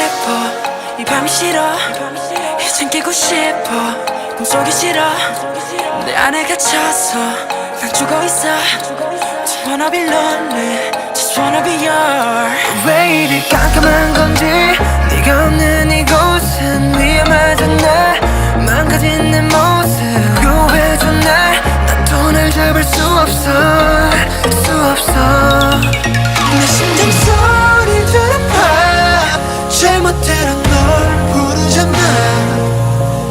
싶어 이 밤이 싫어 이젠 깨고 싶어 꿈속이 싫어 내 안에 갇혀서 난 죽어있어 Just wanna be lonely Just wanna be yours 왜 이리 깜깜한 건지 네가 없는 이곳은 위험하잖아 망가진 내 모습 구해줘 난 돈을 잡을 수 없어 내 심장 소리 들어봐 잘못 들은 널 부르잖아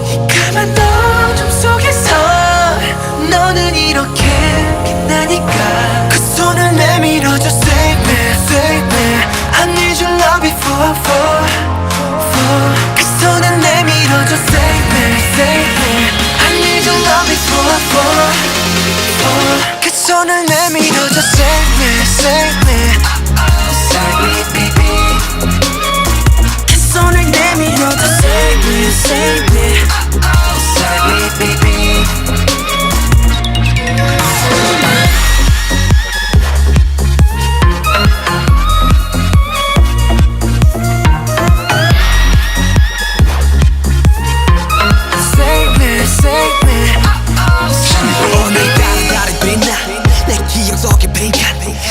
이 까만 어둠 속에서 너는 이렇게 빛나니까 그 손을 내밀어줘 Save me, save me I need your love before I fall 그 손을 내밀어줘 Save me, save me I need your love before I fall 그 손을 내밀어줘 Save me, save me Save me, baby 그 손을 내밀어줘 Save me, save me Save me, baby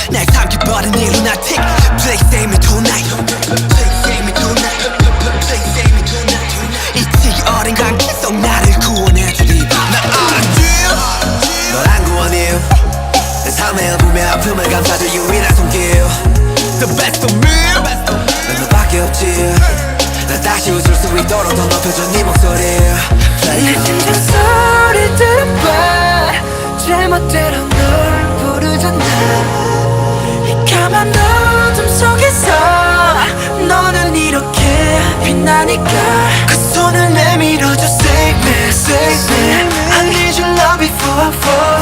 날 삼켜버린 이 lunatic Please save me tonight Please save me tonight Please save me tonight 이 어린 관계 속 나를 구원해주리 난 알아줘 널 안 구원해 내 삶의 어둠의 아픔을 감싸줄 유일한 손길 The best of me 난 너밖에 없지 난 다시 웃을 수 있도록 더 높여줘 네 목소리 내 심장 소리 들어봐 잘못대로 널 부르잖아 까만 어둠 속에서 너는 이렇게 빛나니까 그 손을 내밀어줘 Save me, save me I need your love before I fall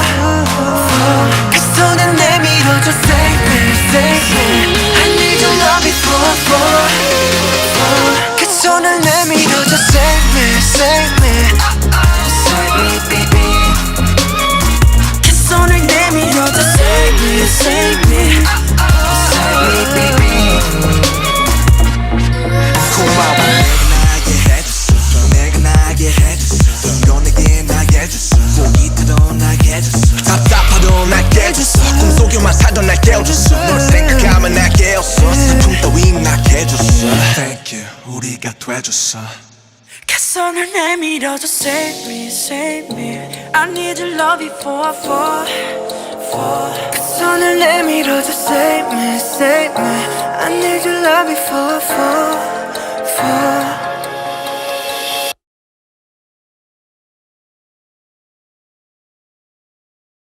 그 손을 내밀어줘 Save me, save me I need your love before I fall 그 손을 내밀어줘 Save me, save me Save me, baby 그 손을 내밀어줘 Save me, save me 고마워 내가 나게 해줬어 넌 내게 나게 해줬어 고기처럼 나게 해줬어 답답하도 나게 해줬어 꿈속에만 살던 날 깨워줬어 널 생각하면 날 깨웠어 슬픔 따윈 나게 해줬어 Thank you 우리가 돼줬어 그 손을 내밀어줘 Save me, save me I need your love before I fall 그 손을 내밀어줘 Save me, save me I need your love before I fall